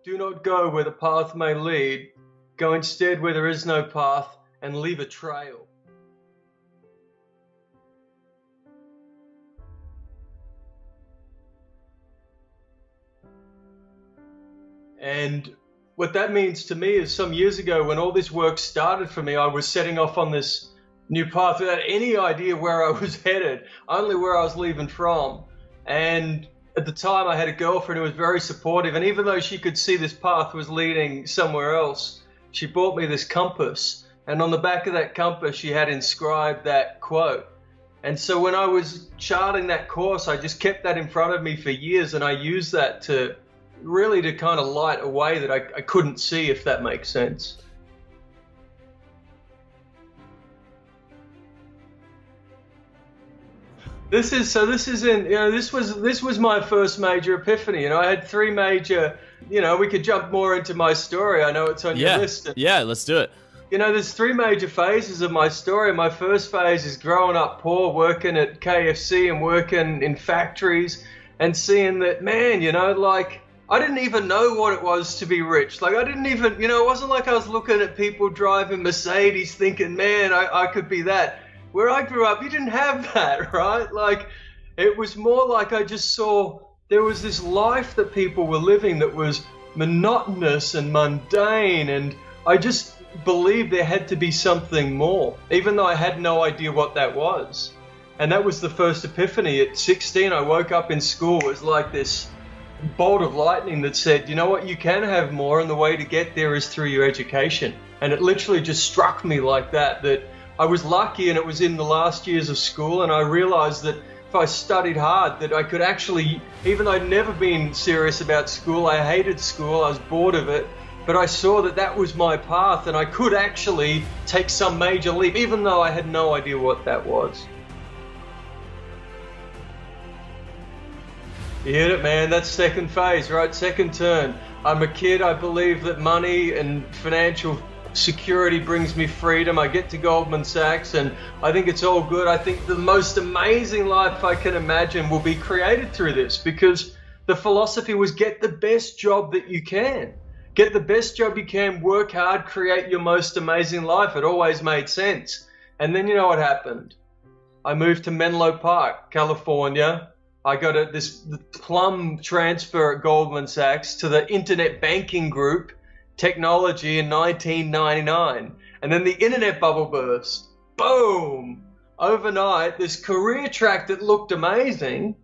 Do not go where the path may lead. Go instead where there is no path and leave a trail. And what that means to me is some years ago when all this work started for me, I was setting off on this new path without any idea where I was headed, only where I was leaving from. And at the time I had a girlfriend who was very supportive, and even though she could see this path was leading somewhere else, she bought me this compass, and on the back of that compass she had inscribed that quote. And so when I was charting that course, I just kept that in front of me for years, and I used that to kind of light a way that I couldn't see, if that makes sense. This was my first major epiphany. I had three major, we could jump more into my story. I know it's on your list. Yeah, let's do it. There's three major phases of my story. My first phase is growing up poor, working at KFC and working in factories and seeing that, man, I didn't even know what it was to be rich. I didn't even, it wasn't like I was looking at people driving Mercedes thinking, man, I could be that. Where I grew up, you didn't have that, right? It was more like I just saw there was this life that people were living that was monotonous and mundane, and I just believed there had to be something more, even though I had no idea what that was. And that was the first epiphany. At 16, I woke up in school. It was like this bolt of lightning that said, you know what, you can have more, and the way to get there is through your education. And it literally just struck me like that I was lucky, and it was in the last years of school, and I realized that if I studied hard, that I could actually, even though I'd never been serious about school, I hated school, I was bored of it, but I saw that that was my path, and I could actually take some major leap, even though I had no idea what that was. You hit it, man. That's second phase, right? Second turn. I'm a kid. I believe that money and financial security brings me freedom. I get to Goldman Sachs and I think it's all good. I think the most amazing life I can imagine will be created through this, because the philosophy was get the best job that you can. Get the best job you can, work hard, create your most amazing life. It always made sense. And then you know what happened? I moved to Menlo Park, California. I got this plum transfer at Goldman Sachs to the internet banking group, technology, in 1999. And then the internet bubble burst. Boom! Overnight, this career track that looked amazing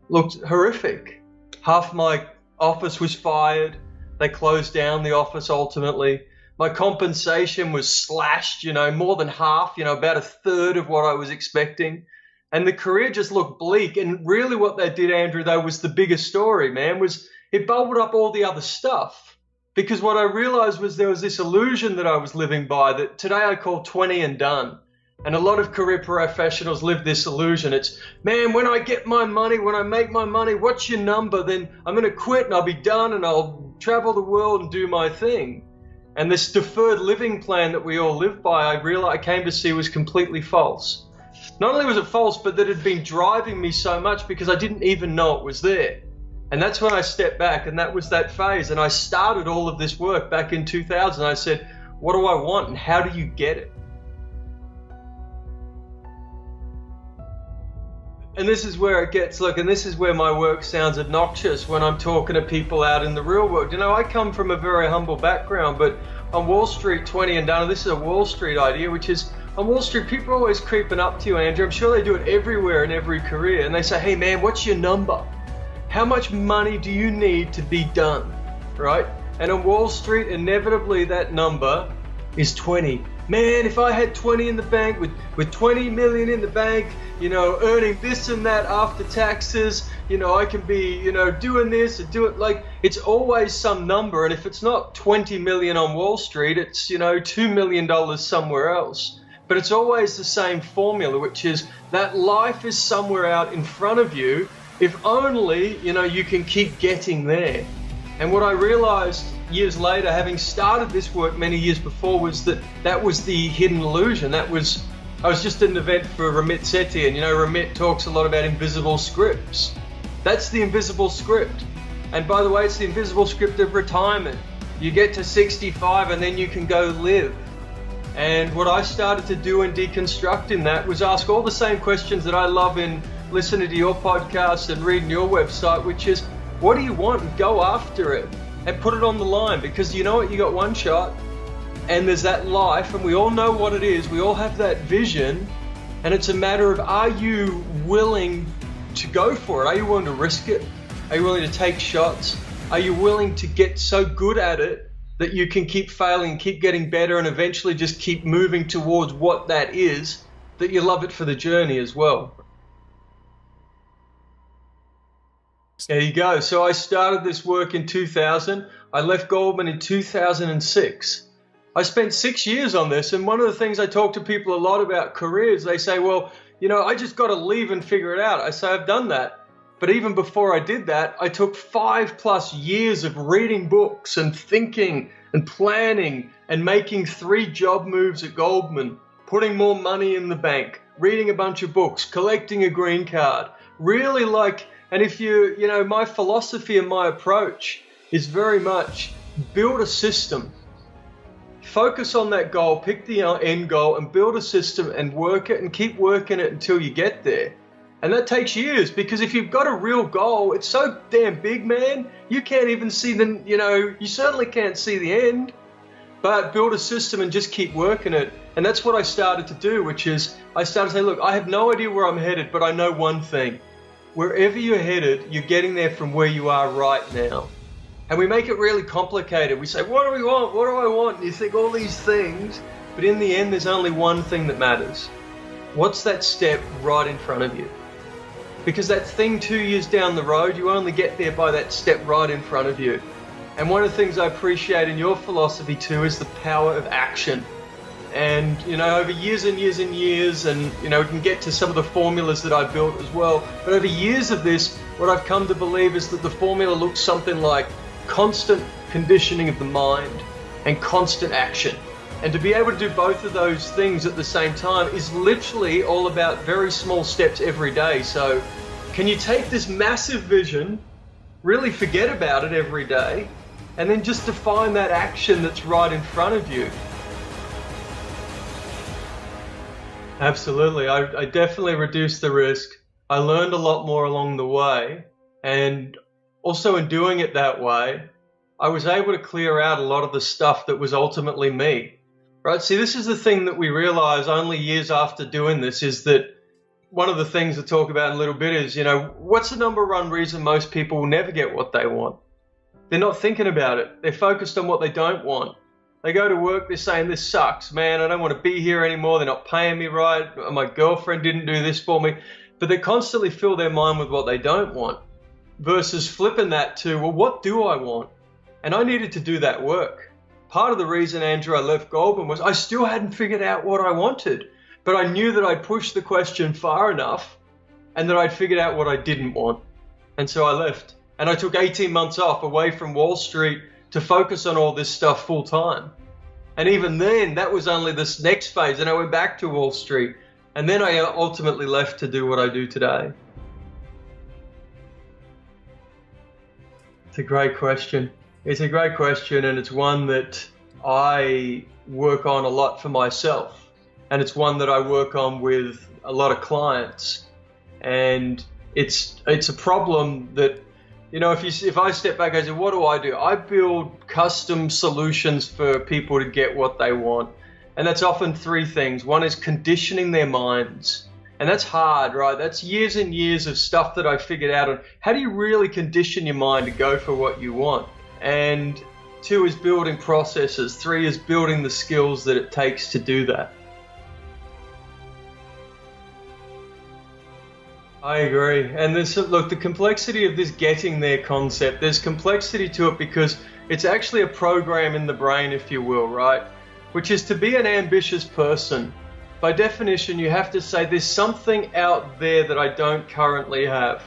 looked horrific. Half my office was fired. They closed down the office ultimately. My compensation was slashed, more than half, about a third of what I was expecting. And the career just looked bleak. And really what they did, Andrew, though, was the bigger story, man, was it bubbled up all the other stuff. Because what I realized was there was this illusion that I was living by that today I call 20 and done. And a lot of career professionals live this illusion. It's, man, when I get my money, when I make my money, what's your number? Then I'm going to quit and I'll be done and I'll travel the world and do my thing. And this deferred living plan that we all live by, I came to see was completely false. Not only was it false, but that it had been driving me so much because I didn't even know it was there. And that's when I stepped back, and that was that phase. And I started all of this work back in 2000. I said, what do I want and how do you get it? And this is where it gets, and this is where my work sounds obnoxious when I'm talking to people out in the real world. I come from a very humble background, but on Wall Street, 20 and done, this is a Wall Street idea, which is, on Wall Street, people are always creeping up to you, Andrew. I'm sure they do it everywhere in every career. And they say, hey man, what's your number? How much money do you need to be done, right? And on Wall Street, inevitably that number is 20. Man, if I had 20 in the bank, with 20 million in the bank, earning this and that after taxes, I can be, doing this and do it. It's always some number. And if it's not 20 million on Wall Street, it's, $2 million somewhere else. But it's always the same formula, which is that life is somewhere out in front of you. If only, you can keep getting there. And what I realized years later, having started this work many years before, was that was the hidden illusion. I was just at an event for Ramit Sethi, and Ramit talks a lot about invisible scripts. That's the invisible script. And by the way, it's the invisible script of retirement. You get to 65 and then you can go live. And what I started to do in deconstructing that was ask all the same questions that I love in listening to your podcast and reading your website, which is, what do you want? And go after it and put it on the line, because you know what? You got one shot and there's that life, and we all know what it is. We all have that vision, and it's a matter of, are you willing to go for it? Are you willing to risk it? Are you willing to take shots? Are you willing to get so good at it that you can keep failing, keep getting better, and eventually just keep moving towards what that is, that you love it for the journey as well? There you go. So I started this work in 2000. I left Goldman in 2006. I spent 6 years on this, and one of the things I talk to people a lot about careers, they say, well, you know, I just got to leave and figure it out. I say, I've done that. But even before I did that, I took 5+ years of reading books and thinking and planning and making 3 job moves at Goldman, putting more money in the bank, reading a bunch of books, collecting a green card, really like, and if you know, my philosophy and my approach is very much build a system. Focus on that goal, pick the end goal and build a system and work it and keep working it until you get there. And that takes years, because if you've got a real goal, it's so damn big, man, you can't even see the, you know, you certainly can't see the end. But build a system and just keep working it. And that's what I started to do, which is I started to say, look, I have no idea where I'm headed, but I know one thing. Wherever you're headed, you're getting there from where you are right now. And we make it really complicated. We say, what do we want? What do I want? And you think all these things, but in the end, there's only one thing that matters. What's that step right in front of you? Because that thing 2 years down the road, you only get there by that step right in front of you. And one of the things I appreciate in your philosophy too is the power of action. And, you know, over years and years and years, and, you know, we can get to some of the formulas that I built as well. But over years of this, what I've come to believe is that the formula looks something like constant conditioning of the mind and constant action. And to be able to do both of those things at the same time is literally all about very small steps every day. So can you take this massive vision, really forget about it every day, and then just define that action that's right in front of you? Absolutely. I definitely reduced the risk. I learned a lot more along the way. And also in doing it that way, I was able to clear out a lot of the stuff that was ultimately me. Right? See, this is the thing that we realize only years after doing this, is that one of the things to talk about in a little bit is, you know, what's the number one reason most people will never get what they want? They're not thinking about it. They're focused on what they don't want. They go to work, they're saying, this sucks, man, I don't want to be here anymore, they're not paying me right, my girlfriend didn't do this for me. But they constantly fill their mind with what they don't want, versus flipping that to, well, what do I want? And I needed to do that work. Part of the reason, Andrew, I left Goldman was I still hadn't figured out what I wanted, but I knew that I'd pushed the question far enough and that I'd figured out what I didn't want. And so I left, and I took 18 months off away from Wall Street to focus on all this stuff full time. And even then, that was only this next phase. And I went back to Wall Street. And then I ultimately left to do what I do today. It's a great question. It's a great question. And it's one that I work on a lot for myself. And it's one that I work on with a lot of clients. And it's a problem that, you know, if I step back, I say, what do? I build custom solutions for people to get what they want. And that's often 3 things. One is conditioning their minds. And that's hard, right? That's years and years of stuff that I figured out on how do you really condition your mind to go for what you want. And 2 is building processes. 3 is building the skills that it takes to do that. I agree. And look, the complexity of this getting there concept, there's complexity to it because it's actually a program in the brain, if you will, right? Which is to be an ambitious person. By definition, you have to say there's something out there that I don't currently have.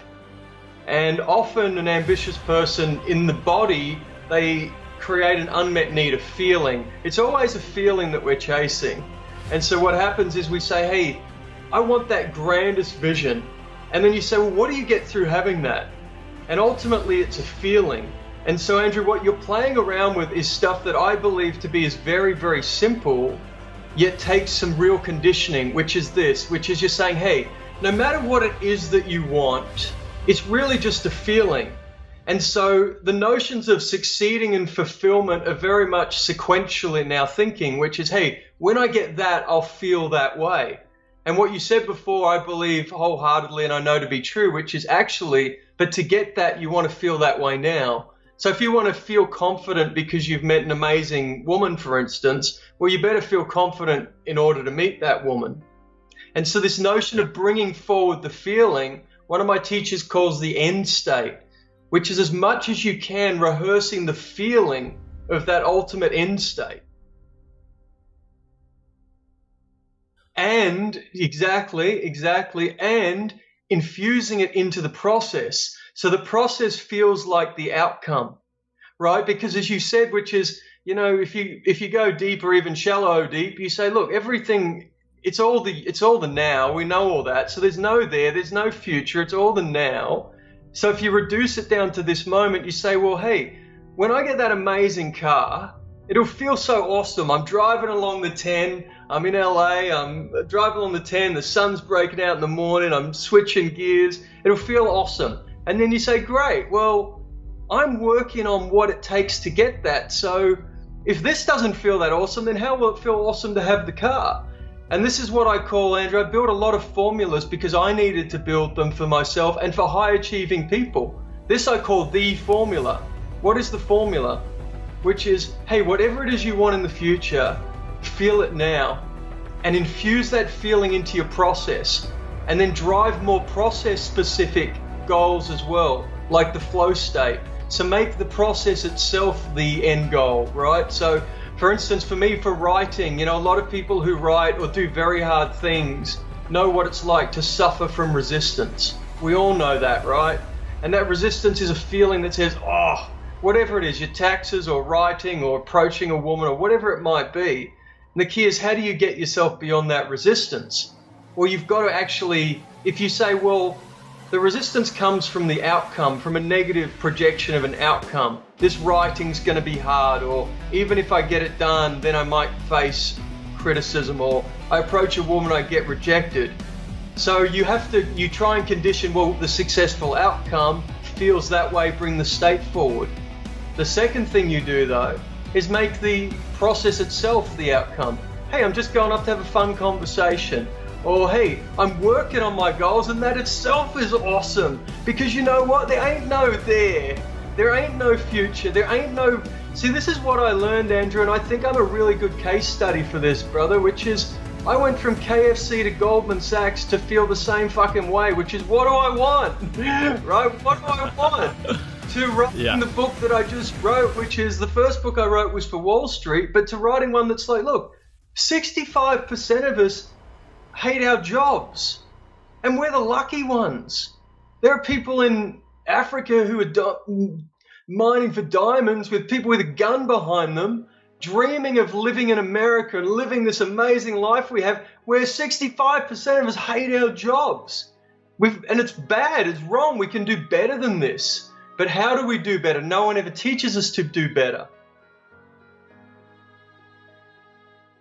And often an ambitious person in the body, they create an unmet need, a feeling. It's always a feeling that we're chasing. And so what happens is we say, hey, I want that grandest vision. And then you say, well, what do you get through having that? And ultimately, it's a feeling. And so, Andrew, what you're playing around with is stuff that I believe to be is very, very simple, yet takes some real conditioning, which is this, which is you're saying, hey, no matter what it is that you want, it's really just a feeling. And so the notions of succeeding and fulfillment are very much sequential in our thinking, which is, hey, when I get that, I'll feel that way. And what you said before, I believe wholeheartedly, and I know to be true, which is actually, but to get that, you want to feel that way now. So if you want to feel confident because you've met an amazing woman, for instance, well, you better feel confident in order to meet that woman. And so this notion of bringing forward the feeling, one of my teachers calls the end state, which is as much as you can rehearsing the feeling of that ultimate end state. And exactly, and infusing it into the process. So the process feels like the outcome, right? Because as you said, which is, if you go deep or even shallow deep, you say, look, everything, it's all the now. We know all that. So there's no future. It's all the now. So if you reduce it down to this moment, you say, well, hey, when I get that amazing car, it'll feel so awesome. I'm driving along the 10. I'm in LA. I'm driving along the 10. The sun's breaking out in the morning. I'm switching gears. It'll feel awesome. And then you say, great, well, I'm working on what it takes to get that. So if this doesn't feel that awesome, then how will it feel awesome to have the car? And this is what I call, Andrew, I built a lot of formulas because I needed to build them for myself and for high achieving people. This I call the formula. What is the formula? Which is, hey, whatever it is you want in the future, feel it now and infuse that feeling into your process, and then drive more process specific goals as well, like the flow state. So make the process itself the end goal, right? So for instance, for me, for writing, a lot of people who write or do very hard things know what it's like to suffer from resistance. We all know that, right? And that resistance is a feeling that says, oh, whatever it is, your taxes or writing or approaching a woman or whatever it might be. And the key is, how do you get yourself beyond that resistance? Well, you've got to actually, if you say, well, the resistance comes from the outcome, from a negative projection of an outcome. This writing's going to be hard, or even if I get it done, then I might face criticism, or I approach a woman, I get rejected. So you try and condition, well, the successful outcome feels that way, bring the state forward. The second thing you do, though, is make the process itself the outcome. Hey, I'm just going up to have a fun conversation. Or, hey, I'm working on my goals, and that itself is awesome. Because you know what? There ain't no there. There ain't no future. There ain't no... See, this is what I learned, Andrew, and I think I'm a really good case study for this, brother, which is I went from KFC to Goldman Sachs to feel the same fucking way, which is, what do I want? Right? What do I want? To writing the book that I just wrote, which is the first book I wrote was for Wall Street, but to writing one that's like, look, 65% of us hate our jobs, and we're the lucky ones. There are people in Africa who are mining for diamonds with people with a gun behind them, dreaming of living in America and living this amazing life we have, where 65% of us hate our jobs. And it's bad, it's wrong, we can do better than this. But how do we do better? No one ever teaches us to do better.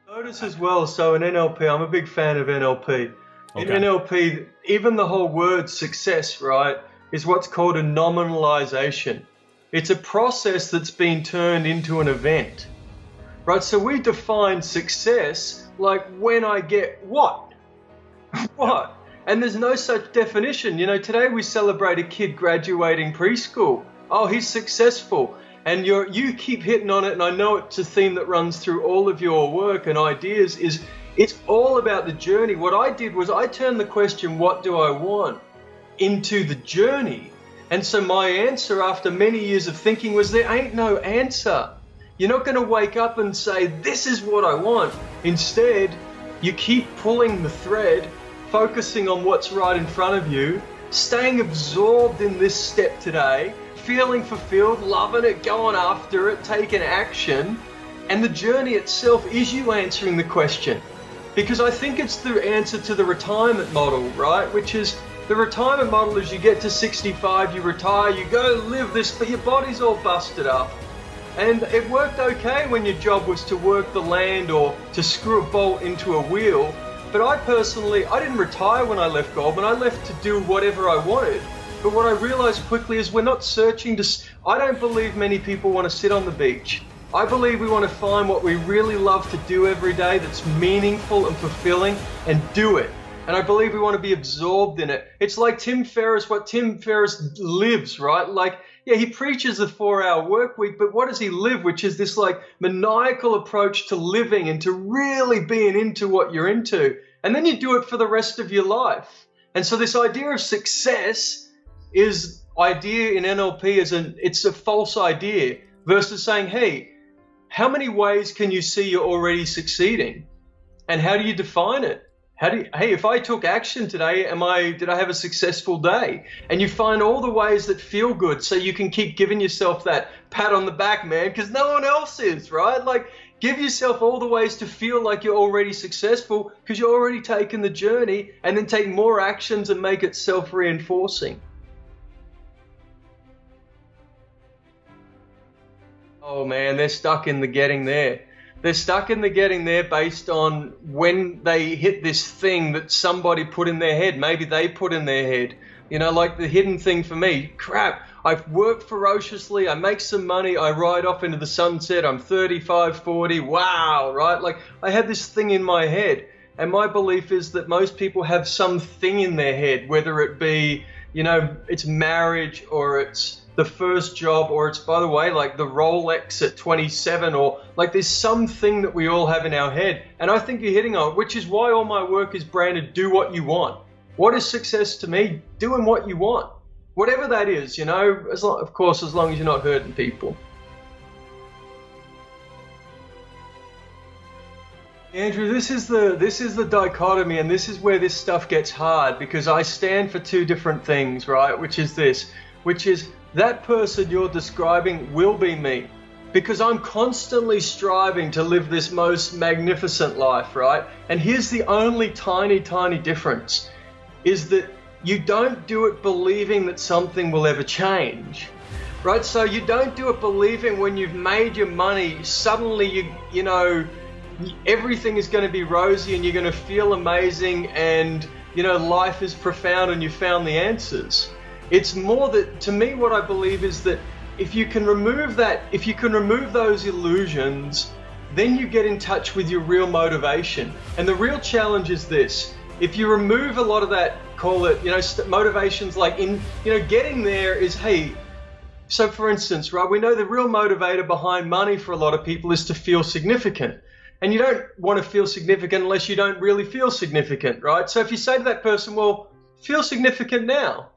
Notice as well, so in NLP, I'm a big fan of NLP. In NLP, even the whole word success, right, is what's called a nominalization. It's a process that's been turned into an event, right? So we define success like when I get what? What? And there's no such definition. Today we celebrate a kid graduating preschool. Oh, he's successful. And you keep hitting on it, and I know it's a theme that runs through all of your work and ideas, is it's all about the journey. What I did was I turned the question, what do I want, into the journey. And so my answer after many years of thinking was, there ain't no answer. You're not going to wake up and say, this is what I want. Instead, you keep pulling the thread, focusing on what's right in front of you, staying absorbed in this step today, feeling fulfilled, loving it, going after it, taking action. And the journey itself is you answering the question. Because I think it's the answer to the retirement model, right? Which is, The retirement model is you get to 65, you retire, you go live this, but your body's all busted up. And it worked okay when your job was to work the land or to screw a bolt into a wheel. But I didn't retire when I left Goldman. I left to do whatever I wanted. But what I realized quickly is we're not searching I don't believe many people want to sit on the beach. I believe we want to find what we really love to do every day that's meaningful and fulfilling and do it. And I believe we want to be absorbed in it. It's like what Tim Ferriss lives, right? Like, yeah, he preaches the 4-hour work week, but what does he live? Which is this like maniacal approach to living and to really being into what you're into. And then you do it for the rest of your life. And so this idea of success idea in NLP it's a false idea versus saying, hey, how many ways can you see you're already succeeding? And how do you define it? Hey, if I took action today, did I have a successful day? And you find all the ways that feel good so you can keep giving yourself that pat on the back, man, because no one else is, right? Like, give yourself all the ways to feel like you're already successful because you're already taking the journey, and then take more actions and make it self-reinforcing. Oh man, they're stuck in the getting there. They're stuck in the getting there based on when they hit this thing that somebody put in their head. Maybe they put in their head. You know, like the hidden thing for me. Crap, I've worked ferociously. I make some money. I ride off into the sunset. I'm 35, 40. Wow, right? Like I had this thing in my head. And my belief is that most people have something in their head, whether it be, you know, it's marriage or it's the first job, or it's, by the way, like the Rolex at 27, or like there's something that we all have in our head. And I think you're hitting on it, which is why all my work is branded do what you want. What is success to me? Doing what you want. Whatever that is, you know, as long as you're not hurting people. Andrew, this is the dichotomy, and this is where this stuff gets hard, because I stand for two different things, right? Which is that person you're describing will be me, because I'm constantly striving to live this most magnificent life, right? And here's the only tiny, tiny difference, is that you don't do it believing that something will ever change, right? So you don't do it believing when you've made your money, suddenly you know, everything is going to be rosy and you're going to feel amazing and, you know, life is profound and you found the answers. It's more that, to me, what I believe is that if you can remove those illusions, then you get in touch with your real motivation. And the real challenge is this: if you remove a lot of that, call it, you know, motivations like getting there is, hey, so for instance, right, we know the real motivator behind money for a lot of people is to feel significant. And you don't want to feel significant unless you don't really feel significant, right? So if you say to that person, well, feel significant now.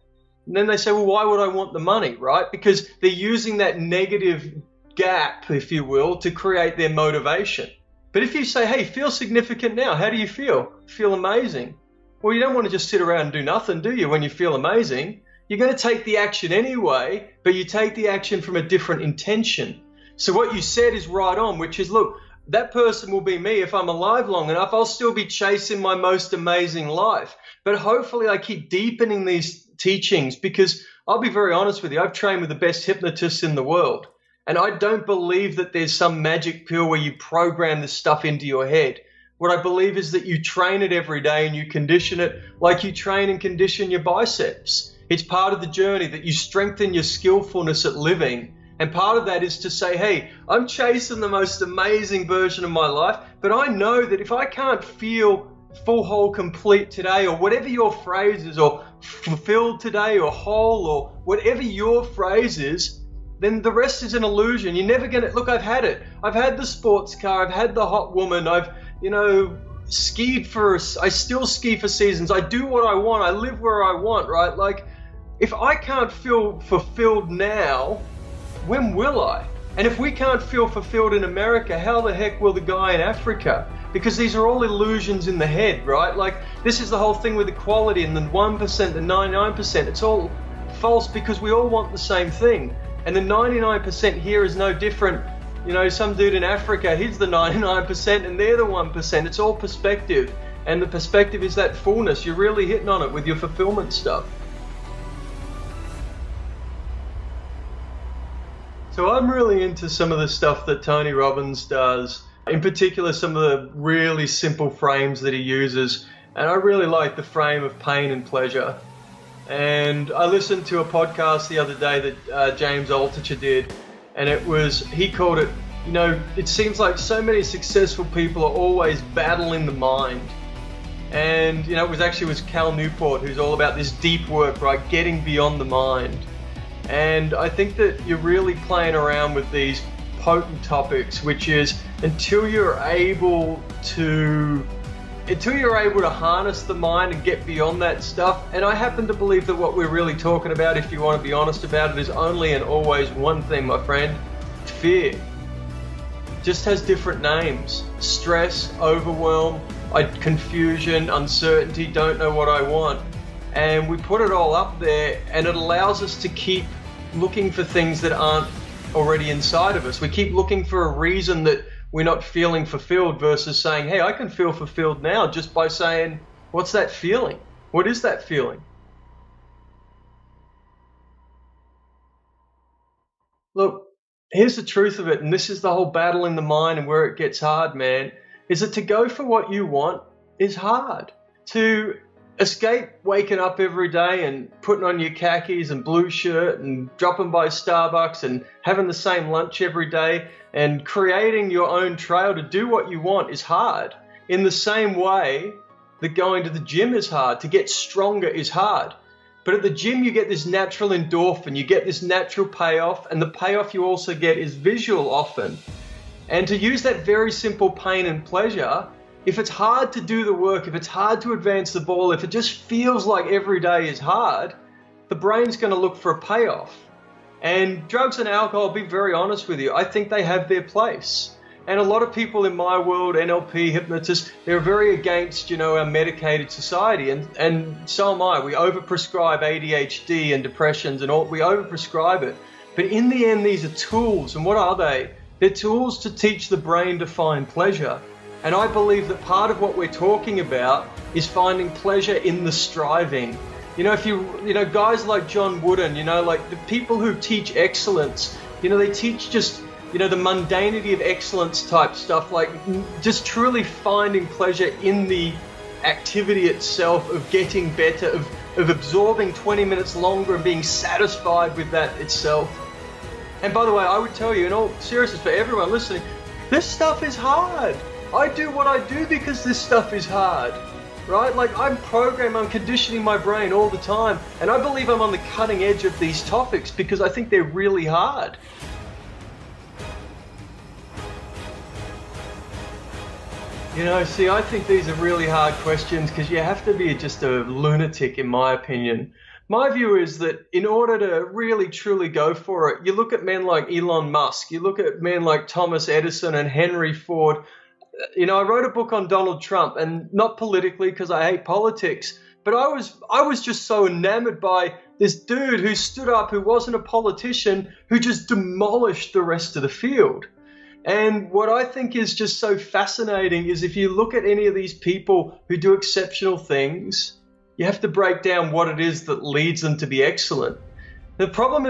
And then they say, well, why would I want the money, right? Because they're using that negative gap, if you will, to create their motivation. But if you say, hey, feel significant now, how do you feel? Feel amazing. Well, you don't want to just sit around and do nothing, do you, when you feel amazing? You're going to take the action anyway, but you take the action from a different intention. So what you said is right on, which is, look, that person will be me. If I'm alive long enough, I'll still be chasing my most amazing life. But hopefully I keep deepening these teachings, because I'll be very honest with you, I've trained with the best hypnotists in the world. And I don't believe that there's some magic pill where you program this stuff into your head. What I believe is that you train it every day and you condition it like you train and condition your biceps. It's part of the journey that you strengthen your skillfulness at living. And part of that is to say, hey, I'm chasing the most amazing version of my life, but I know that if I can't feel full, whole, complete today, or whatever your phrase is, or fulfilled today, or whole, or whatever your phrase is, then the rest is an illusion. You're never going to, look, I've had it. I've had the sports car. I've had the hot woman. I've, I still ski for seasons. I do what I want. I live where I want, right? Like, if I can't feel fulfilled now, when will I? And if we can't feel fulfilled in America, how the heck will the guy in Africa? Because these are all illusions in the head, right? Like, this is the whole thing with equality and the 1%, the 99%. It's all false, because we all want the same thing. And the 99% here is no different. You know, some dude in Africa, he's the 99% and they're the 1%. It's all perspective. And the perspective is that fullness. You're really hitting on it with your fulfillment stuff. So I'm really into some of the stuff that Tony Robbins does, in particular some of the really simple frames that he uses. And I really like the frame of pain and pleasure. And I listened to a podcast the other day that James Altucher did, and he called it, it seems like so many successful people are always battling the mind. And, it was Cal Newport, who's all about this deep work, right? Getting beyond the mind. And I think that you're really playing around with these potent topics, which is until you're able to harness the mind and get beyond that stuff. And I happen to believe that what we're really talking about, if you want to be honest about it, is only and always one thing, my friend: fear. Just has different names: stress, overwhelm, confusion, uncertainty, don't know what I want. And we put it all up there, and it allows us to keep looking for things that aren't already inside of us. We keep looking for a reason that we're not feeling fulfilled, versus saying, hey, I can feel fulfilled now just by saying, what's that feeling? What is that feeling? Look, here's the truth of it, and this is the whole battle in the mind and where it gets hard, man, is that to go for what you want is hard. To escape waking up every day and putting on your khakis and blue shirt and dropping by Starbucks and having the same lunch every day and creating your own trail to do what you want is hard. In the same way that going to the gym is hard, to get stronger is hard. But at the gym, you get this natural endorphin, you get this natural payoff, and the payoff you also get is visual often. And to use that very simple pain and pleasure, if it's hard to do the work, if it's hard to advance the ball, if it just feels like every day is hard, the brain's going to look for a payoff. And drugs and alcohol, I'll be very honest with you, I think they have their place. And a lot of people in my world, NLP, hypnotists, they're very against, our medicated society. And so am I. We overprescribe ADHD and depressions and all. We overprescribe it. But in the end, these are tools. And what are they? They're tools to teach the brain to find pleasure. And I believe that part of what we're talking about is finding pleasure in the striving. If guys like John Wooden, like the people who teach excellence, they teach just, the mundanity of excellence type stuff, like just truly finding pleasure in the activity itself of getting better, of absorbing 20 minutes longer and being satisfied with that itself. And by the way, I would tell you, in all seriousness, for everyone listening, this stuff is hard. I do what I do because this stuff is hard, right? Like I'm conditioning my brain all the time. And I believe I'm on the cutting edge of these topics because I think they're really hard. I think these are really hard questions because you have to be just a lunatic, in my opinion. My view is that in order to really truly go for it, you look at men like Elon Musk, you look at men like Thomas Edison and Henry Ford. I wrote a book on Donald Trump, and not politically because I hate politics, but I was just so enamored by this dude who stood up, who wasn't a politician, who just demolished the rest of the field. And what I think is just so fascinating is if you look at any of these people who do exceptional things, you have to break down what it is that leads them to be excellent. The problem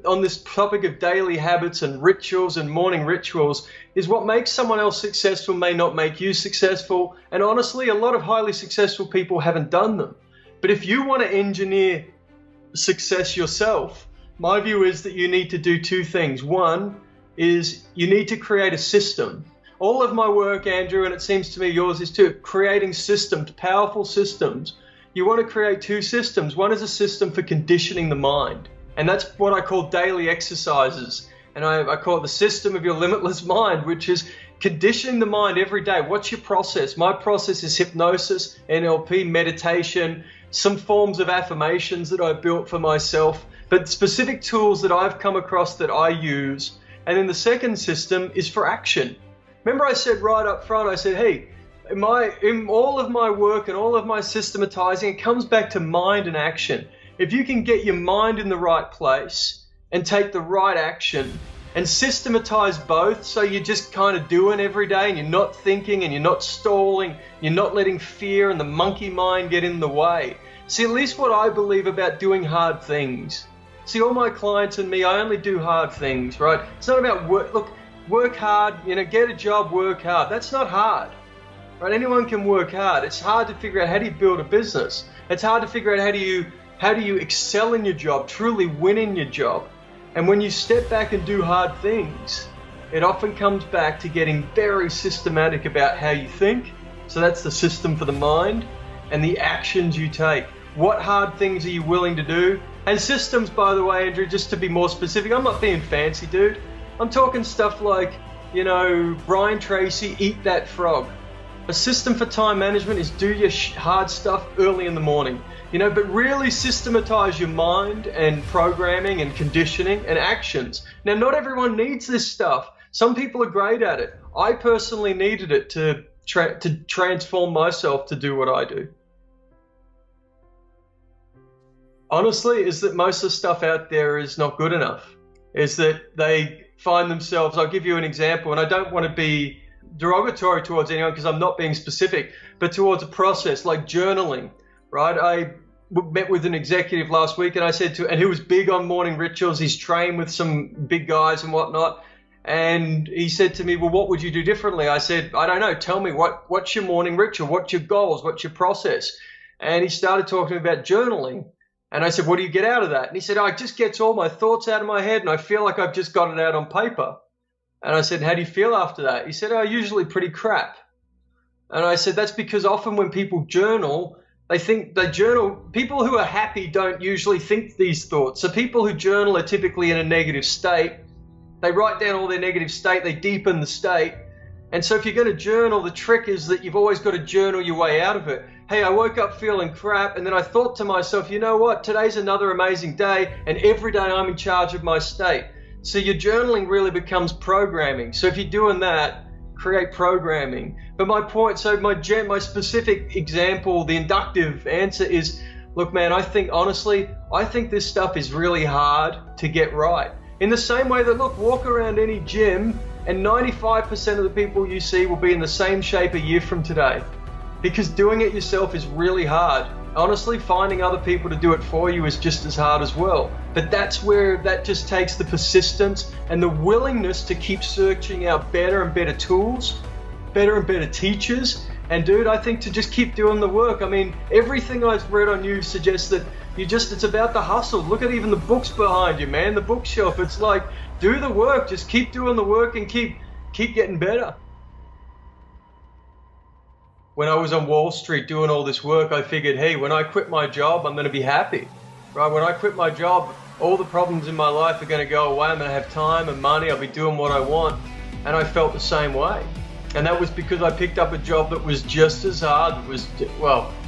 on this topic of daily habits and rituals and morning rituals is what makes someone else successful may not make you successful. And honestly, a lot of highly successful people haven't done them. But if you want to engineer success yourself, my view is that you need to do two things. One is you need to create a system. All of my work, Andrew, and it seems to me yours is too, creating systems, powerful systems. You want to create two systems. One is a system for conditioning the mind. And that's what I call daily exercises. And I call it the system of your limitless mind, which is conditioning the mind every day. What's your process? My process is hypnosis, NLP, meditation, some forms of affirmations that I built for myself, but specific tools that I've come across that I use. And then the second system is for action. Remember I said right up front, I said, hey, in all of my work and all of my systematizing, it comes back to mind and action. If you can get your mind in the right place and take the right action, and systematize both, so you're just kind of doing every day and you're not thinking and you're not stalling, you're not letting fear and the monkey mind get in the way. See, at least what I believe about doing hard things. See, all my clients and me, I only do hard things, right? It's not about work. Look, work hard, get a job, work hard. That's not hard, right? Anyone can work hard. It's hard to figure out how do you build a business. It's hard to figure out how do you excel in your job, truly win in your job. And when you step back and do hard things, it often comes back to getting very systematic about how you think. So that's the system for the mind, and the actions you take. What hard things are you willing to do? And systems, by the way, Andrew, just to be more specific, I'm not being fancy, dude. I'm talking stuff like, Brian Tracy, eat that frog. A system for time management is do your hard stuff early in the morning. But really systematize your mind and programming and conditioning and actions. Now, not everyone needs this stuff. Some people are great at it. I personally needed it to transform myself to do what I do. Honestly, is that most of the stuff out there is not good enough. Is that they find themselves, I'll give you an example, and I don't want to be derogatory towards anyone because I'm not being specific, but towards a process like journaling. Right, I met with an executive last week, and I said and he was big on morning rituals. He's trained with some big guys and whatnot, and he said to me, "Well, what would you do differently?" I said, "I don't know. Tell me what's your morning ritual? What's your goals? What's your process?" And he started talking about journaling, and I said, "What do you get out of that?" And he said, "It just gets all my thoughts out of my head, and I feel like I've just got it out on paper." And I said, "How do you feel after that?" He said, "Usually pretty crap." And I said, "That's because often when people journal, they think they journal. People who are happy don't usually think these thoughts. So people who journal are typically in a negative state. They write down all their negative state. They deepen the state. And so if you're going to journal, the trick is that you've always got to journal your way out of it. Hey, I woke up feeling crap, and then I thought to myself, you know what? Today's another amazing day, and every day I'm in charge of my state. So your journaling really becomes programming. So if you're doing that, create programming. But my point, so my specific example, the inductive answer is, look, man, I think this stuff is really hard to get right. In the same way that, look, walk around any gym and 95% of the people you see will be in the same shape a year from today. Because doing it yourself is really hard. Honestly, finding other people to do it for you is just as hard as well. But that's where that just takes the persistence and the willingness to keep searching out better and better tools, better and better teachers. And dude, I think to just keep doing the work. I mean, everything I've read on you suggests that it's about the hustle. Look at even the books behind you, man, the bookshelf. It's like, do the work, just keep doing the work and keep getting better. When I was on Wall Street doing all this work, I figured, hey, when I quit my job, I'm going to be happy, right? When I quit my job, all the problems in my life are going to go away. I'm going to have time and money. I'll be doing what I want. And I felt the same way. And that was because I picked up a job that was just as hard. It was,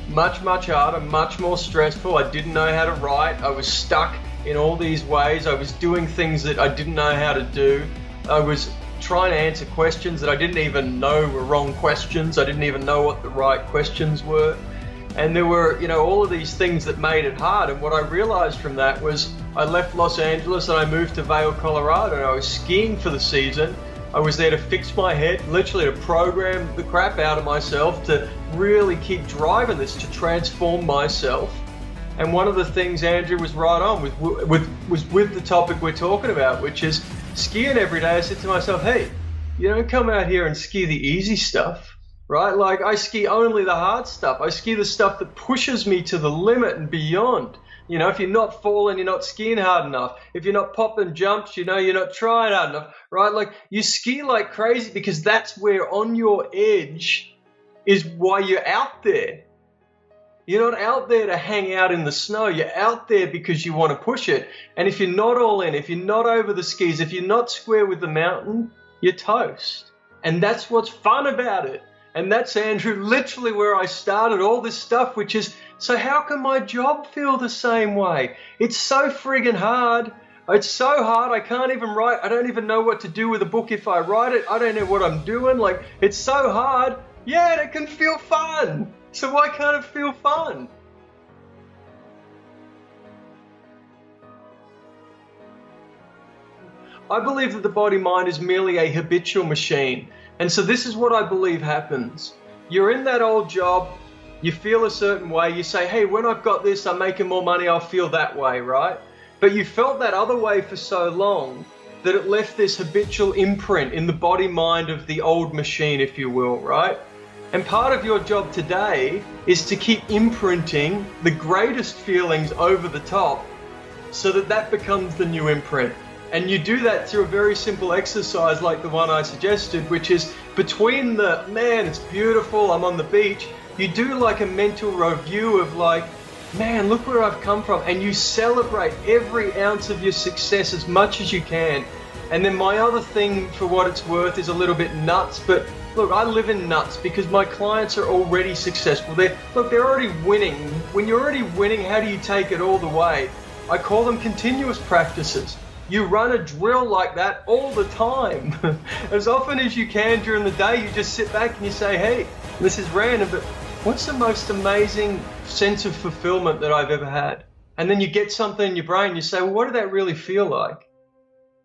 much, much harder, much more stressful. I didn't know how to write. I was stuck in all these ways. I was doing things that I didn't know how to do. I was trying to answer questions that I didn't even know were wrong questions. I didn't even know what the right questions were. And there were, all of these things that made it hard. And what I realized from that was I left Los Angeles and I moved to Vail, Colorado, and I was skiing for the season. I was there to fix my head, literally to program the crap out of myself, to really keep driving this, to transform myself. And one of the things Andrew was right on was with the topic we're talking about, which is skiing every day. I said to myself, hey, you don't come out here and ski the easy stuff, right? Like, I ski only the hard stuff. I ski the stuff that pushes me to the limit and beyond. If you're not falling, you're not skiing hard enough. If you're not popping jumps, you're not trying hard enough, right? Like, you ski like crazy because that's where on your edge is why you're out there. You're not out there to hang out in the snow. You're out there because you want to push it. And if you're not all in, if you're not over the skis, if you're not square with the mountain, you're toast. And that's what's fun about it. And that's, Andrew, literally where I started all this stuff, which is, so how can my job feel the same way? It's so friggin' hard. It's so hard. I can't even write. I don't even know what to do with a book if I write it. I don't know what I'm doing. Like, it's so hard. Yeah, it can feel fun. So why can't it feel fun? I believe that the body-mind is merely a habitual machine. And so this is what I believe happens. You're in that old job, you feel a certain way, you say, hey, when I've got this, I'm making more money, I'll feel that way, right? But you felt that other way for so long that it left this habitual imprint in the body-mind of the old machine, if you will, right? And part of your job today is to keep imprinting the greatest feelings over the top so that that becomes the new imprint. And you do that through a very simple exercise like the one I suggested, which is between the, man, it's beautiful, I'm on the beach, you do like a mental review of like, man, look where I've come from. And you celebrate every ounce of your success as much as you can. And then my other thing, for what it's worth, is a little bit nuts, but look, I live in nuts because my clients are already successful. They're already winning. When you're already winning, how do you take it all the way? I call them continuous practices. You run a drill like that all the time. As often as you can during the day, you just sit back and you say, hey, this is random, but what's the most amazing sense of fulfillment that I've ever had? And then you get something in your brain, you say, well, what did that really feel like?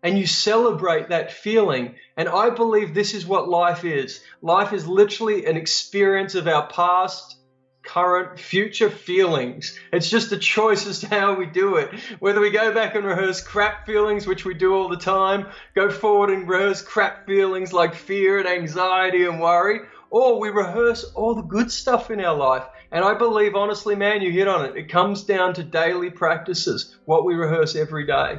And you celebrate that feeling. And I believe this is what life is. Life is literally an experience of our past, current, future feelings. It's just a choice as to how we do it. Whether we go back and rehearse crap feelings, which we do all the time, go forward and rehearse crap feelings like fear and anxiety and worry, or we rehearse all the good stuff in our life. And I believe, honestly, man, you hit on it. It comes down to daily practices, what we rehearse every day.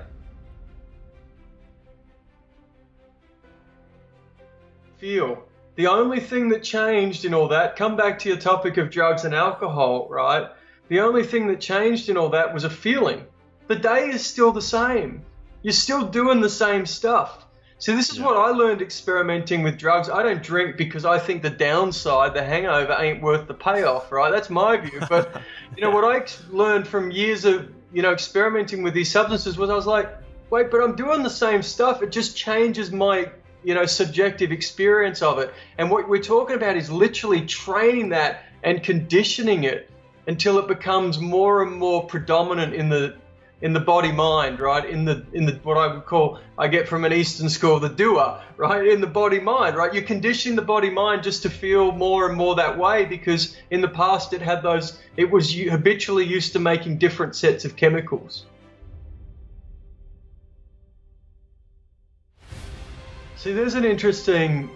Feel. The only thing that changed in all that, come back to your topic of drugs and alcohol, right? The only thing that changed in all that was a feeling. The day is still the same. You're still doing the same stuff. So this is what I learned experimenting with drugs. I don't drink because I think the downside, the hangover, ain't worth the payoff, right? That's my view. But what I learned from years of experimenting with these substances was I was like, wait, but I'm doing the same stuff. It just changes my subjective experience of it. And what we're talking about is literally training that and conditioning it until it becomes more and more predominant in the body mind, right? In the what I would call, I get from an Eastern school, the doer, right? In the body mind, right? You're conditioning the body mind just to feel more and more that way because in the past it was habitually used to making different sets of chemicals. See, there's an interesting,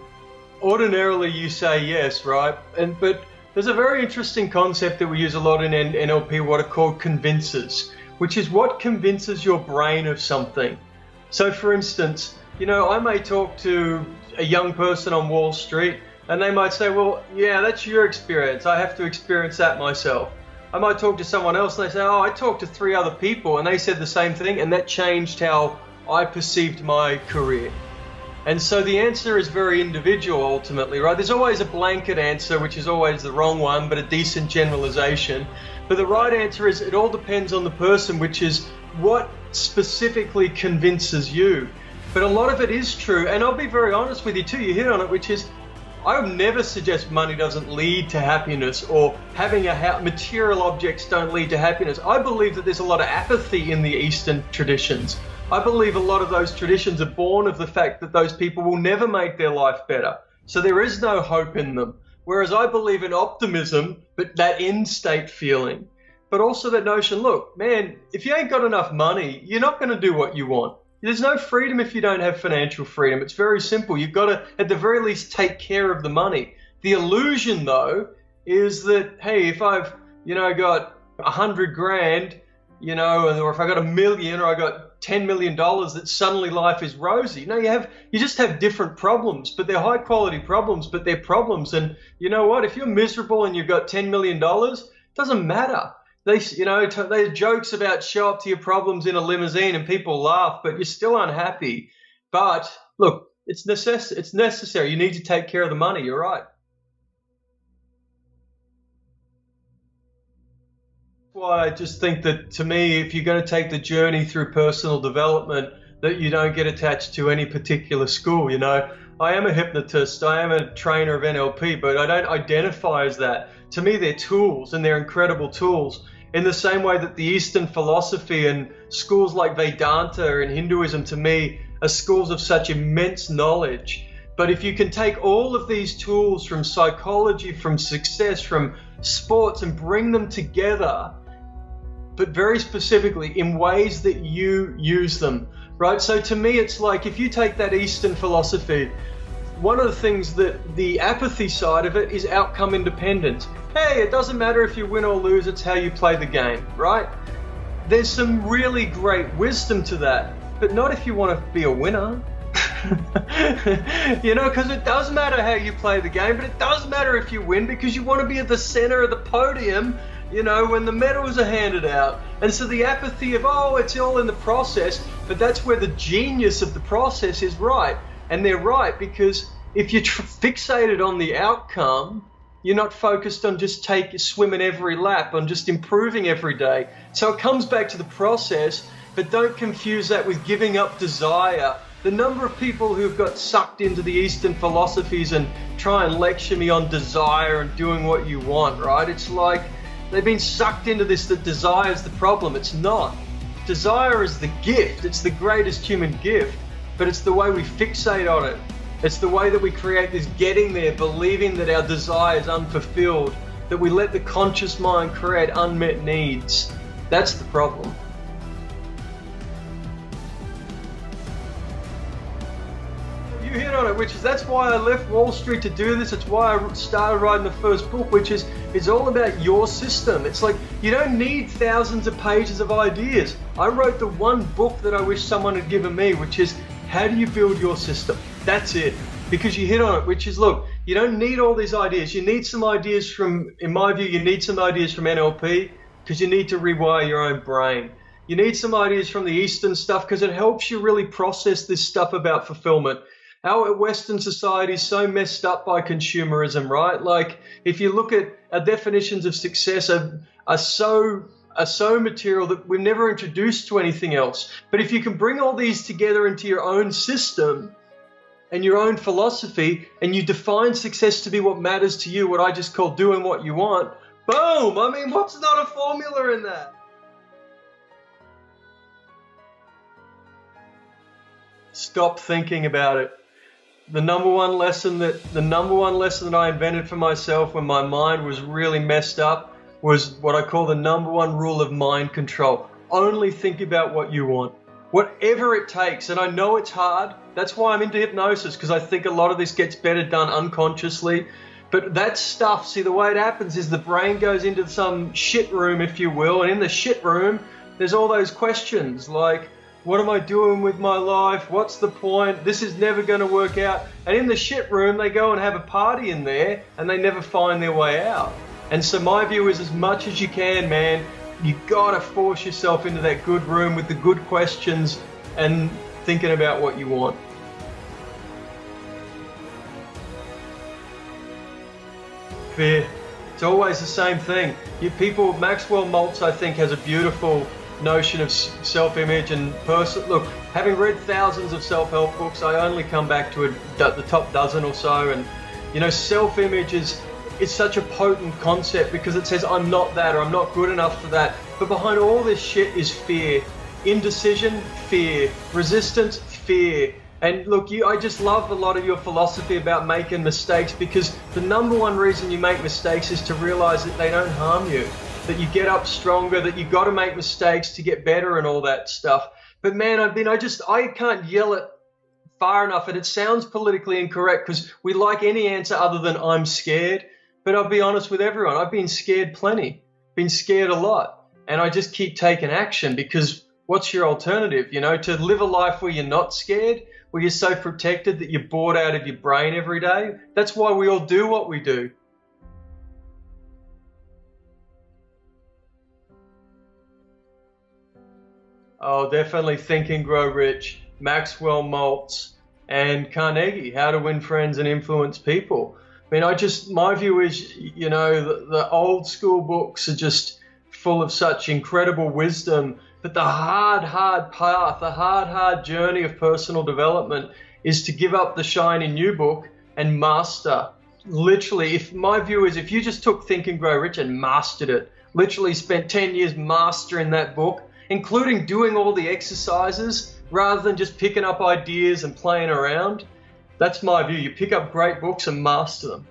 ordinarily you say yes, right? But there's a very interesting concept that we use a lot in NLP, what are called convincers, which is what convinces your brain of something. So for instance, I may talk to a young person on Wall Street and they might say, well, yeah, that's your experience. I have to experience that myself. I might talk to someone else and they say, oh, I talked to 3 other people and they said the same thing and that changed how I perceived my career. And so the answer is very individual ultimately, right? There's always a blanket answer, which is always the wrong one, but a decent generalization. But the right answer is it all depends on the person, which is what specifically convinces you. But a lot of it is true. And I'll be very honest with you too, you hit on it, which is I would never suggest money doesn't lead to happiness or having material objects don't lead to happiness. I believe that there's a lot of apathy in the Eastern traditions. I believe a lot of those traditions are born of the fact that those people will never make their life better. So there is no hope in them. Whereas I believe in optimism, but that end state feeling. But also that notion, look, man, if you ain't got enough money, you're not going to do what you want. There's no freedom if you don't have financial freedom. It's very simple. You've got to, at the very least, take care of the money. The illusion, though, is that, hey, if I've, got 100 grand, or if I got 1 million or I got $10 million, that suddenly life is rosy. No, you just have different problems, but they're high quality problems, but they're problems. And you know what? If you're miserable and you've got $10 million, it doesn't matter. There's jokes about show up to your problems in a limousine and people laugh, but you're still unhappy. But look, it's necessary. You need to take care of the money. You're right. Why I just think that, to me, if you're going to take the journey through personal development, that you don't get attached to any particular school. I am a hypnotist, I am a trainer of NLP, but I don't identify as that. To me, they're tools, and they're incredible tools. in the same way that the Eastern philosophy and schools like Vedanta and Hinduism, to me, are schools of such immense knowledge. But if you can take all of these tools from psychology, from success, from sports, and bring them together, but very specifically in ways that you use them, right? So to me, it's like if you take that Eastern philosophy, one of the things that the apathy side of it is outcome independence. Hey, it doesn't matter if you win or lose, it's how you play the game, right? There's some really great wisdom to that, but not if you want to be a winner. You know, because it does matter how you play the game, but it does matter if you win, because you want to be at the center of the podium, you know, when the medals are handed out. And so the apathy of, oh, it's all in the process, but that's where the genius of the process is, right? And they're right, because if you're fixated on the outcome, you're not focused on just swimming every lap, on just improving every day. So it comes back to the process, but don't confuse that with giving up desire. The number of people who've got sucked into the Eastern philosophies and try and lecture me on desire and doing what you want, right? It's like they've been sucked into this, that desire is the problem. It's not. Desire is the gift. It's the greatest human gift, but it's the way we fixate on it. It's the way that we create this getting there, believing that our desire is unfulfilled, that we let the conscious mind create unmet needs. That's the problem. You hit on it, which is, that's why I left Wall Street to do this. It's why I started writing the first book, which is it's all about your system. It's like you don't need thousands of pages of ideas. I wrote the one book that I wish someone had given me, which is how do you build your system? That's it. Because you hit on it, which is, look, you don't need all these ideas. You need some ideas from, in my view, you need some ideas from NLP, because you need to rewire your own brain. You need some ideas from the Eastern stuff, because it helps you really process this stuff about fulfillment. Our Western society is so messed up by consumerism, right? Like, if you look at our definitions of success are so material that we're never introduced to anything else. But if you can bring all these together into your own system and your own philosophy, and you define success to be what matters to you, what I just call doing what you want, boom! I mean, what's not a formula in that? Stop thinking about it. The number one lesson that I invented for myself when my mind was really messed up was what I call the number one rule of mind control. Only think about what you want, whatever it takes. And I know it's hard. That's why I'm into hypnosis, because I think a lot of this gets better done unconsciously. But that stuff, see, the way it happens is the brain goes into some shit room, if you will. And in the shit room, there's all those questions like, what am I doing with my life? What's the point? This is never going to work out. And in the shit room, they go and have a party in there, and they never find their way out. And so my view is, as much as you can, man, you got to force yourself into that good room with the good questions and thinking about what you want. Fear. It's always the same thing. Maxwell Maltz, I think, has a beautiful notion of self-image and person. Look, having read thousands of self-help books, I only come back to the top dozen or so, and you know, self-image is such a potent concept because it says I'm not that, or I'm not good enough for that. But behind all this shit is fear, indecision, fear, resistance, fear. And look, I just love a lot of your philosophy about making mistakes, because the number one reason you make mistakes is to realize that they don't harm you, that you get up stronger, that you got to make mistakes to get better and all that stuff. But man, I can't yell it far enough, and it sounds politically incorrect because we like any answer other than I'm scared. But I'll be honest with everyone, I've been scared plenty, been scared a lot, and I just keep taking action, because what's your alternative? You know, to live a life where you're not scared, where you're so protected that you're bored out of your brain every day. That's why we all do what we do. Oh, definitely Think and Grow Rich, Maxwell Maltz, and Carnegie, How to Win Friends and Influence People. I mean, my view is, you know, the old school books are just full of such incredible wisdom, but the hard path, the hard journey of personal development is to give up the shiny new book and master. Literally, my view is, if you just took Think and Grow Rich and mastered it, literally spent 10 years mastering that book, including doing all the exercises rather than just picking up ideas and playing around. That's my view. You pick up great books and master them.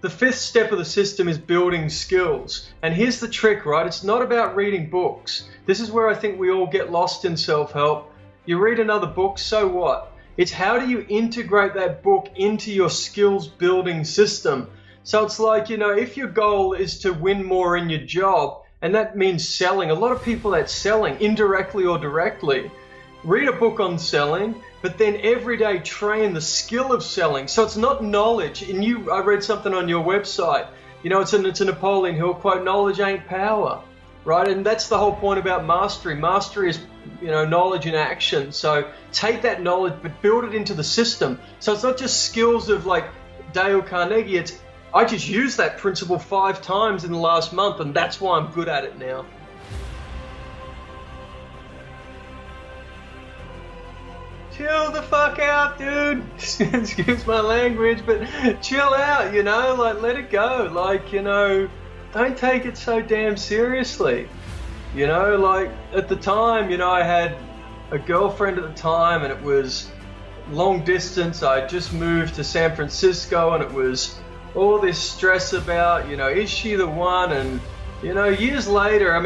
The fifth step of the system is building skills. And here's the trick, right? It's not about reading books. This is where I think we all get lost in self-help. You read another book, so what? It's how do you integrate that book into your skills building system? So it's like, if your goal is to win more in your job, and that means selling, a lot of people that's selling indirectly or directly. Read a book on selling, but then every day train the skill of selling. So it's not knowledge. And I read something on your website. It's a Napoleon Hill quote, knowledge ain't power, right? And that's the whole point about mastery. Mastery is, knowledge in action. So take that knowledge, but build it into the system. So it's not just skills of like Dale Carnegie. It's, I just used that principle 5 times in the last month, and that's why I'm good at it now. Chill the fuck out, dude. Excuse my language, but chill out, like let it go. Like, don't take it so damn seriously. Like at the time, I had a girlfriend at the time and it was long distance. I just moved to San Francisco and it was all this stress about, is she the one? And, years later,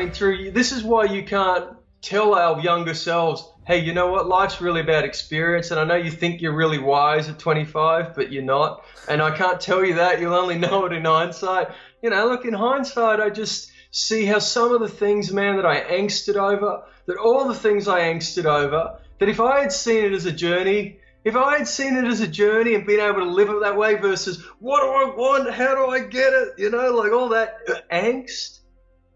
this is why you can't tell our younger selves, hey, you know what? Life's really about experience. And I know you think you're really wise at 25, but you're not. And I can't tell you that. You'll only know it in hindsight. Look, in hindsight, I just see how some of the things, man, that I angsted over, that if I had seen it as a journey, and been able to live it that way versus what do I want? How do I get it? Like all that angst.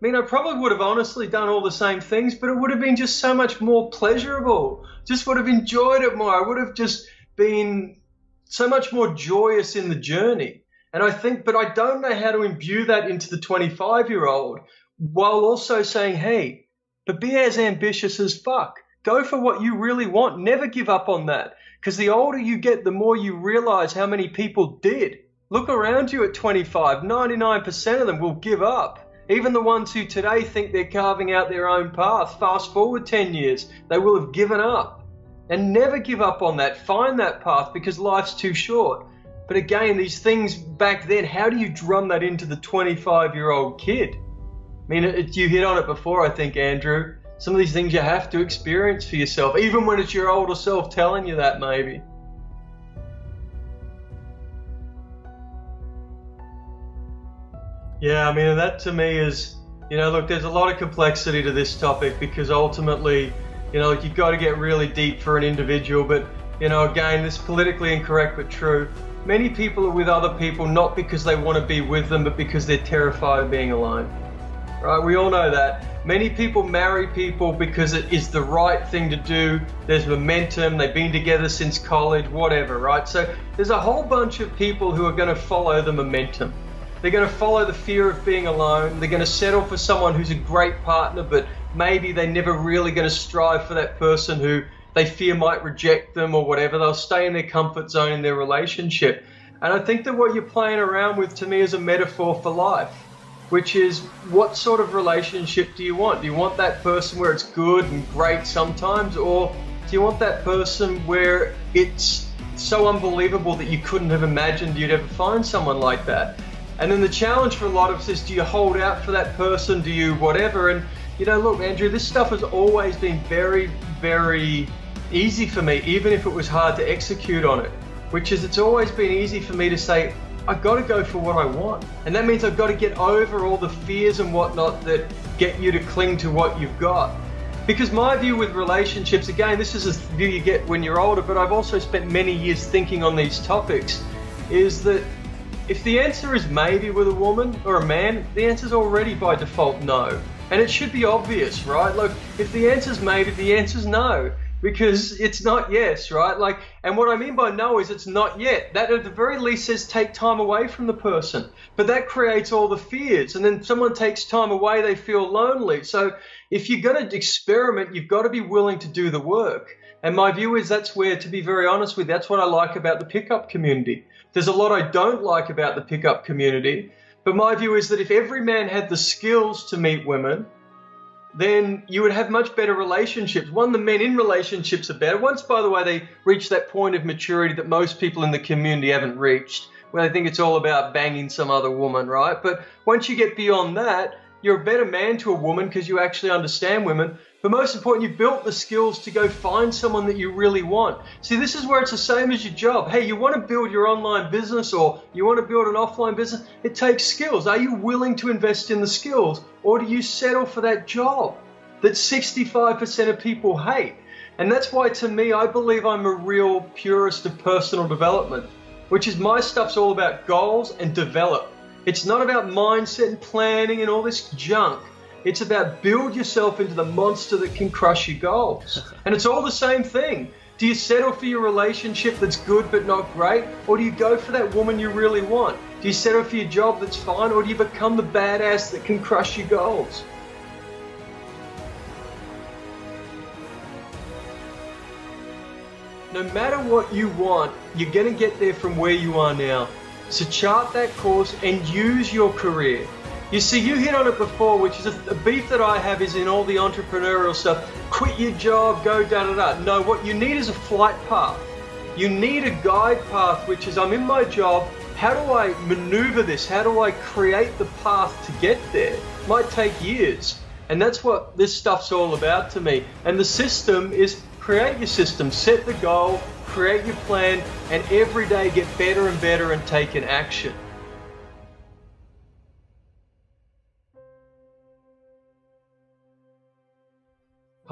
I probably would have honestly done all the same things, but it would have been just so much more pleasurable. Just would have enjoyed it more. I would have just been so much more joyous in the journey. And but I don't know how to imbue that into the 25-year-old while also saying, hey, but be as ambitious as fuck. Go for what you really want. Never give up on that. Because the older you get, the more you realize how many people did. Look around you at 25. 99% of them will give up. Even the ones who today think they're carving out their own path, fast forward 10 years, they will have given up. And never give up on that. Find that path because life's too short. But again, these things back then, how do you drum that into the 25-year-old kid? You hit on it before, I think, Andrew. Some of these things you have to experience for yourself, even when it's your older self telling you that maybe. Yeah, that to me is, look, there's a lot of complexity to this topic because ultimately, you've got to get really deep for an individual. But, again, this is politically incorrect but true. Many people are with other people not because they want to be with them, but because they're terrified of being alone. Right? We all know that. Many people marry people because it is the right thing to do. There's momentum. They've been together since college, whatever, right? So there's a whole bunch of people who are going to follow the momentum. They're going to follow the fear of being alone. They're going to settle for someone who's a great partner, but maybe they're never really going to strive for that person who they fear might reject them or whatever. They'll stay in their comfort zone in their relationship. And I think that what you're playing around with to me is a metaphor for life, which is what sort of relationship do you want? Do you want that person where it's good and great sometimes, or do you want that person where it's so unbelievable that you couldn't have imagined you'd ever find someone like that? And then the challenge for a lot of us is, do you hold out for that person? Do you whatever? And, look, Andrew, this stuff has always been very, very easy for me, even if it was hard to execute on it, which is it's always been easy for me to say, I've got to go for what I want. And that means I've got to get over all the fears and whatnot that get you to cling to what you've got. Because my view with relationships, again, this is a view you get when you're older, but I've also spent many years thinking on these topics, is that if the answer is maybe with a woman or a man, the answer's already by default no. And it should be obvious, right? Like, if the answer's maybe, the answer's no. Because it's not yes, right? And what I mean by no is it's not yet. That at the very least says take time away from the person. But that creates all the fears. And then someone takes time away, they feel lonely. So if you're going to experiment, you've got to be willing to do the work. And my view is that's where, to be very honest with you, that's what I like about the pickup community. There's a lot I don't like about the pickup community, but my view is that if every man had the skills to meet women, then you would have much better relationships. One, the men in relationships are better. Once, by the way, they reach that point of maturity that most people in the community haven't reached, where they think it's all about banging some other woman, right? But once you get beyond that, you're a better man to a woman because you actually understand women. But most important, you've built the skills to go find someone that you really want. See, this is where it's the same as your job. Hey, you want to build your online business or you want to build an offline business? It takes skills. Are you willing to invest in the skills, or do you settle for that job that 65% of people hate? And that's why, to me, I believe I'm a real purist of personal development, which is my stuff's all about goals and develop. It's not about mindset and planning and all this junk. It's about build yourself into the monster that can crush your goals. And it's all the same thing. Do you settle for your relationship that's good but not great? Or do you go for that woman you really want? Do you settle for your job that's fine? Or do you become the badass that can crush your goals? No matter what you want, you're going to get there from where you are now. So chart that course and use your career. You see, you hit on it before, which is a beef that I have is in all the entrepreneurial stuff. Quit your job, go da-da-da. No, what you need is a flight path. You need a guide path, which is I'm in my job. How do I maneuver this? How do I create the path to get there? It might take years. And that's what this stuff's all about to me. And the system is create your system, set the goal, create your plan, and every day get better and better and take an action.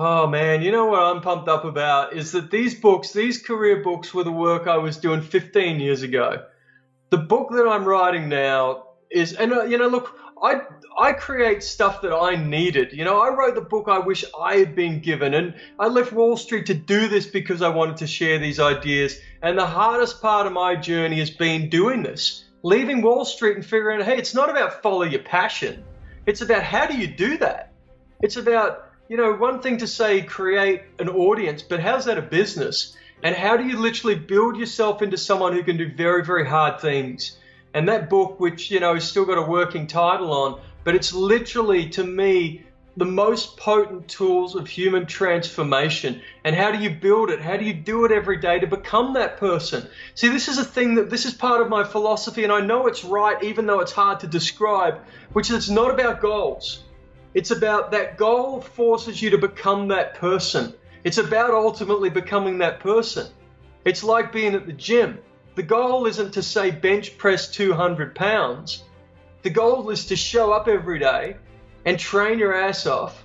Oh man, you know what I'm pumped up about is that these books, these career books were the work I was doing 15 years ago. The book that I'm writing now is, and look, I create stuff that I needed. I wrote the book I wish I had been given, and I left Wall Street to do this because I wanted to share these ideas. And the hardest part of my journey has been doing this, leaving Wall Street and figuring out, hey, it's not about follow your passion. It's about how do you do that? It's about, one thing to say create an audience, but how's that a business? And how do you literally build yourself into someone who can do very, very hard things? And that book, which, has still got a working title on, but it's literally, to me, the most potent tools of human transformation. And how do you build it? How do you do it every day to become that person? See, this is part of my philosophy, and I know it's right, even though it's hard to describe, which is it's not about goals. It's about that goal forces you to become that person. It's about ultimately becoming that person. It's like being at the gym. The goal isn't to say bench press 200 pounds. The goal is to show up every day and train your ass off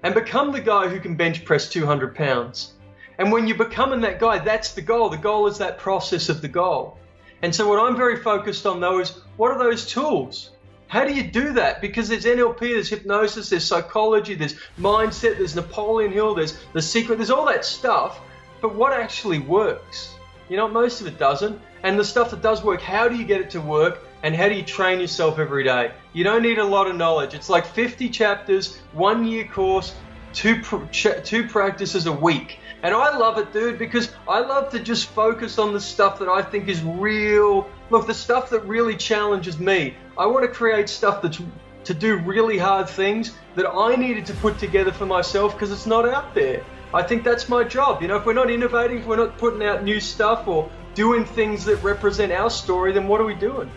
and become the guy who can bench press 200 pounds. And when you're becoming that guy, that's the goal. The goal is that process of the goal. And so what I'm very focused on though is what are those tools? How do you do that? Because there's NLP, there's hypnosis, there's psychology, there's mindset, there's Napoleon Hill, there's The Secret, there's all that stuff. But what actually works? Most of it doesn't. And the stuff that does work, how do you get it to work? And how do you train yourself every day? You don't need a lot of knowledge. It's like 50 chapters, 1 year course, two practices a week. And I love it, dude, because I love to just focus on the stuff that I think is real. Look, the stuff that really challenges me. I want to create stuff that's to do really hard things that I needed to put together for myself because it's not out there. I think that's my job. If we're not innovating, if we're not putting out new stuff or doing things that represent our story, then what are we doing?